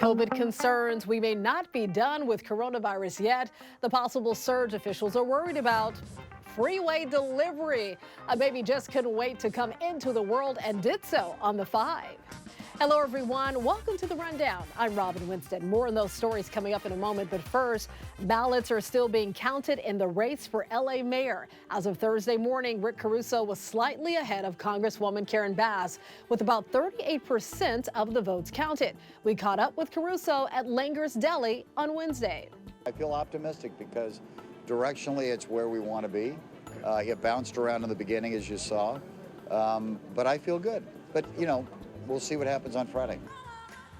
COVID concerns. We may not be done with coronavirus yet. The possible surge officials are worried about. Freeway delivery. A baby just couldn't wait to come into the world and did so on the 5. Hello, everyone. Welcome to The Rundown. I'm Robin Winston. More on those stories coming up in a moment. But first, ballots are still being counted in the race for LA mayor. As of Thursday morning, Rick Caruso was slightly ahead of Congresswoman Karen Bass with about 38% of the votes counted. We caught up with Caruso at Langer's Deli on Wednesday. I feel optimistic because directionally it's where we want to be. It bounced around in the beginning, as you saw, but I feel good. But, you know, we'll see what happens on Friday.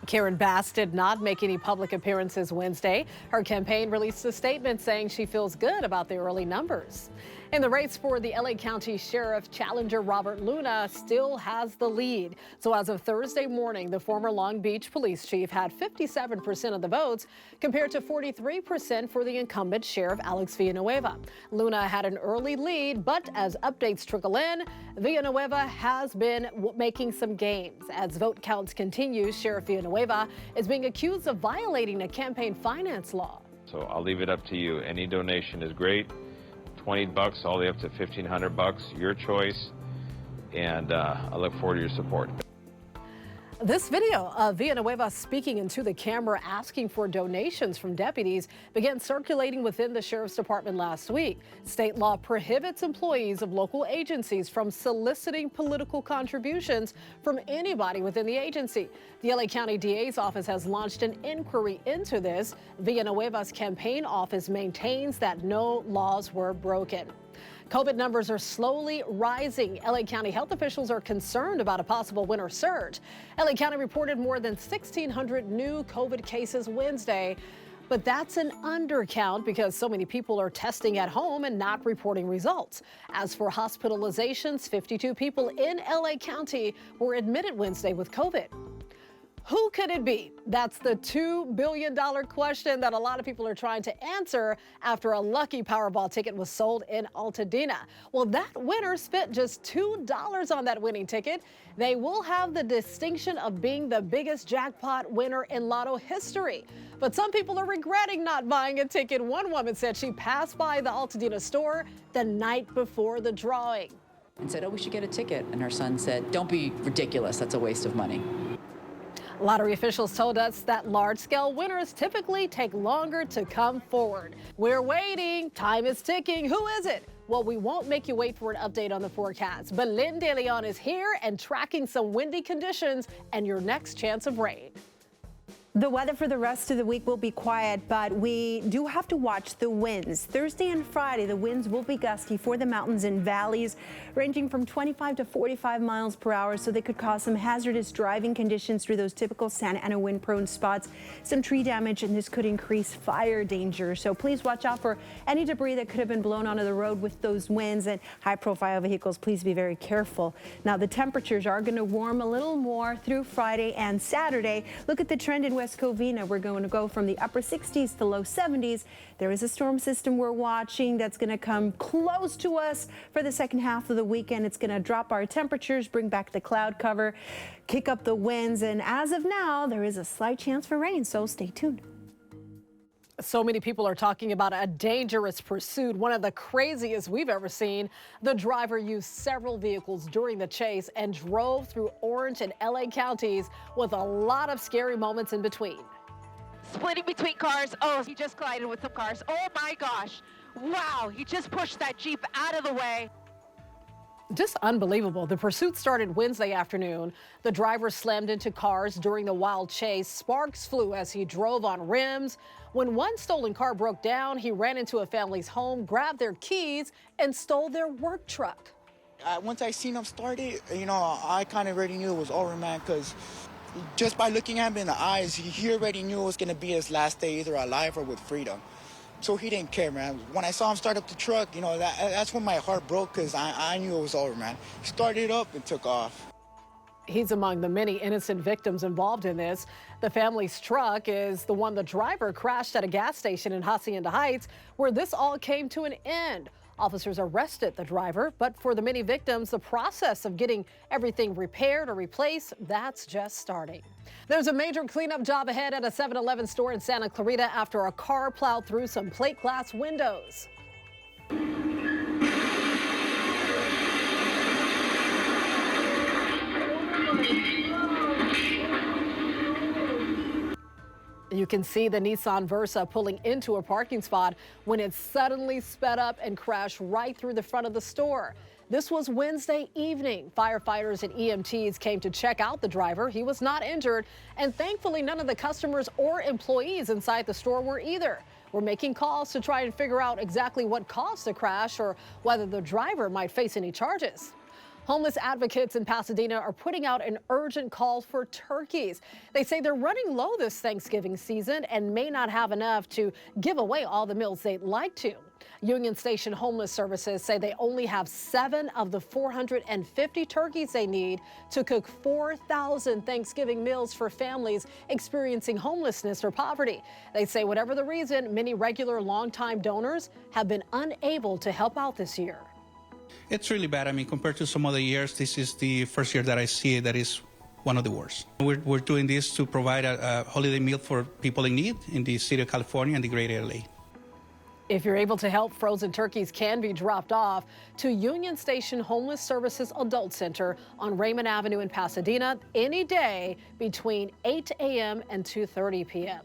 Karen Bass did not make any public appearances Wednesday. Her campaign released a statement saying she feels good about the early numbers. In the race for the LA County Sheriff, challenger Robert Luna still has the lead. So as of Thursday morning, the former Long Beach police chief had 57% of the votes compared to 43% for the incumbent Sheriff Alex Villanueva. Luna had an early lead, but as updates trickle in, Villanueva has been making some gains. As vote counts continue, Sheriff Villanueva is being accused of violating a campaign finance law. So I'll leave it up to you. Any donation is great. $20 all the way up to $1,500, your choice, and I look forward to your support. This video of Villanueva speaking into the camera asking for donations from deputies began circulating within the sheriff's department last week. State law prohibits employees of local agencies from soliciting political contributions from anybody within the agency. The LA County DA's office has launched an inquiry into this. Villanueva's campaign office maintains that no laws were broken. COVID numbers are slowly rising. LA County health officials are concerned about a possible winter surge. LA County reported more than 1,600 new COVID cases Wednesday. But that's an undercount because so many people are testing at home and not reporting results. As for hospitalizations, 52 people in LA County were admitted Wednesday with COVID. Who could it be? That's the $2 billion question that a lot of people are trying to answer after a lucky Powerball ticket was sold in Altadena. Well, that winner spent just $2 on that winning ticket. They will have the distinction of being the biggest jackpot winner in Lotto history. But some people are regretting not buying a ticket. One woman said she passed by the Altadena store the night before the drawing and said, "Oh, we should get a ticket." And her son said, "Don't be ridiculous. That's a waste of money." Lottery officials told us that large-scale winners typically take longer to come forward. We're waiting. Time is ticking. Who is it? Well, we won't make you wait for an update on the forecast, but Lynn De Leon is here and tracking some windy conditions and your next chance of rain. The weather for the rest of the week will be quiet, but we do have to watch the winds. Thursday and Friday, the winds will be gusty for the mountains and valleys, ranging from 25 to 45 miles per hour, so they could cause some hazardous driving conditions through those typical Santa Ana wind-prone spots, some tree damage, and this could increase fire danger. So please watch out for any debris that could have been blown onto the road with those winds, and high-profile vehicles, please be very careful. Now, the temperatures are going to warm a little more through Friday and Saturday. Look at the trend in West Covina. We're going to go from the upper 60s to low 70s. There is a storm system we're watching that's going to come close to us for the second half of the weekend. It's going to drop our temperatures, bring back the cloud cover, kick up the winds, and as of now, there is a slight chance for rain, so stay tuned. So many people are talking about a dangerous pursuit, one of the craziest we've ever seen. The driver used several vehicles during the chase and drove through Orange and LA counties with a lot of scary moments in between. Splitting between cars. Oh, he just collided with some cars. Oh my gosh. Wow, he just pushed that Jeep out of the way. Just unbelievable. The pursuit started Wednesday afternoon. The driver slammed into cars during the wild chase. Sparks flew as he drove on rims. When one stolen car broke down, he ran into a family's home, grabbed their keys, and stole their work truck. Once I seen him start it, you know, I kind of already knew it was over, man, because just by looking at him in the eyes, he already knew it was going to be his last day either alive or with freedom. So he didn't care, man. When I saw him start up the truck, you know, that's when my heart broke because I knew it was over, man. He started it up and took off. He's among the many innocent victims involved in this. The family's truck is the one the driver crashed at a gas station in Hacienda Heights, where this all came to an end. Officers arrested the driver, but for the many victims, the process of getting everything repaired or replaced, that's just starting. There's a major cleanup job ahead at a 7-Eleven store in Santa Clarita after a car plowed through some plate glass windows. You can see the Nissan Versa pulling into a parking spot when it suddenly sped up and crashed right through the front of the store. This was Wednesday evening. Firefighters and EMTs came to check out the driver. He was not injured, and thankfully none of the customers or employees inside the store were either. We're making calls to try and figure out exactly what caused the crash or whether the driver might face any charges. Homeless advocates in Pasadena are putting out an urgent call for turkeys. They say they're running low this Thanksgiving season and may not have enough to give away all the meals they'd like to. Union Station Homeless Services say they only have 7 of the 450 turkeys they need to cook 4,000 Thanksgiving meals for families experiencing homelessness or poverty. They say whatever the reason, many regular longtime donors have been unable to help out this year. It's really bad. I mean, compared to some other years, this is the first year that I see it that is one of the worst. We're doing this to provide a holiday meal for people in need in the city of California and the greater LA. If you're able to help, frozen turkeys can be dropped off to Union Station Homeless Services Adult Center on Raymond Avenue in Pasadena any day between 8 a.m. and 2:30 p.m.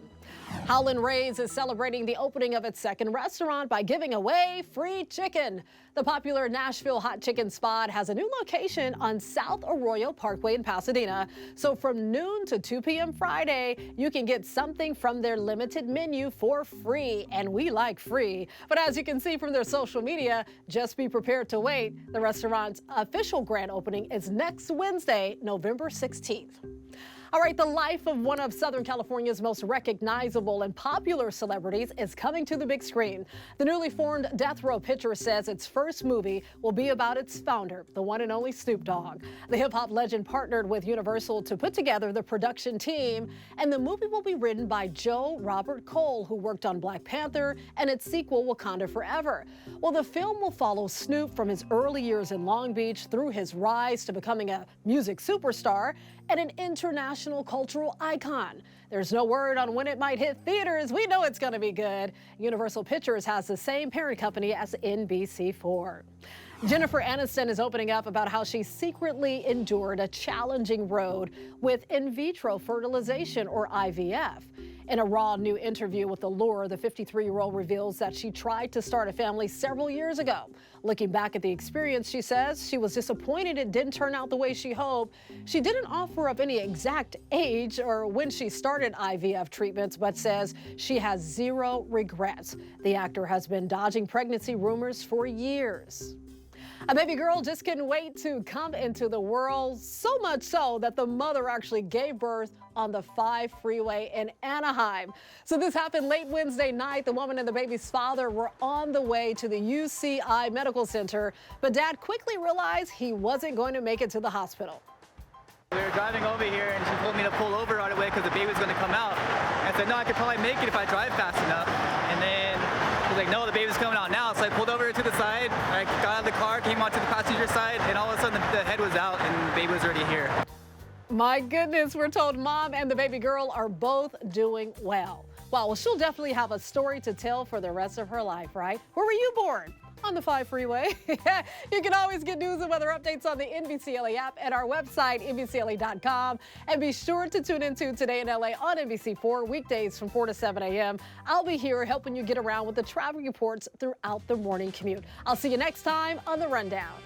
Howlin' Ray's is celebrating the opening of its second restaurant by giving away free chicken. The popular Nashville hot chicken spot has a new location on South Arroyo Parkway in Pasadena. So from noon to 2 p.m. Friday, you can get something from their limited menu for free. And we like free. But as you can see from their social media, just be prepared to wait. The restaurant's official grand opening is next Wednesday, November 16th. All right, the life of one of Southern California's most recognizable and popular celebrities is coming to the big screen. The newly formed Death Row Pictures says its first movie will be about its founder, the one and only Snoop Dogg. The hip-hop legend partnered with Universal to put together the production team, and the movie will be written by Joe Robert Cole, who worked on Black Panther and its sequel, Wakanda Forever. Well, the film will follow Snoop from his early years in Long Beach through his rise to becoming a music superstar and an international cultural icon. There's no word on when it might hit theaters. We know it's going to be good. Universal Pictures has the same parent company as NBC4. Jennifer Aniston is opening up about how she secretly endured a challenging road with in vitro fertilization, or IVF. In a raw new interview with Allure, the 53-year-old reveals that she tried to start a family several years ago. Looking back at the experience, she says she was disappointed it didn't turn out the way she hoped. She didn't offer up any exact age or when she started IVF treatments, but says she has zero regrets. The actor has been dodging pregnancy rumors for years. A baby girl just couldn't wait to come into the world, so much so that the mother actually gave birth on the 5 freeway in Anaheim. So this happened late Wednesday night. The woman and the baby's father were on the way to the UCI Medical Center, but Dad quickly realized he wasn't going to make it to the hospital. We were driving over here and she told me to pull over right away because the baby was going to come out. I said, no, I could probably make it if I drive fast enough. And then she was like, no, the baby's coming out now. So I pulled over to the side, I got out of the car, came onto the passenger side, and all of a sudden the head was out and the baby was already here. My goodness, we're told Mom and the baby girl are both doing well. Wow, well, she'll definitely have a story to tell for the rest of her life, right? Where were you born? On the 5 freeway. You can always get news and weather updates on the NBCLA app at our website, NBCLA.com. And be sure to tune into Today in LA on NBC4 weekdays from 4 to 7 a.m. I'll be here helping you get around with the traffic reports throughout the morning commute. I'll see you next time on The Rundown.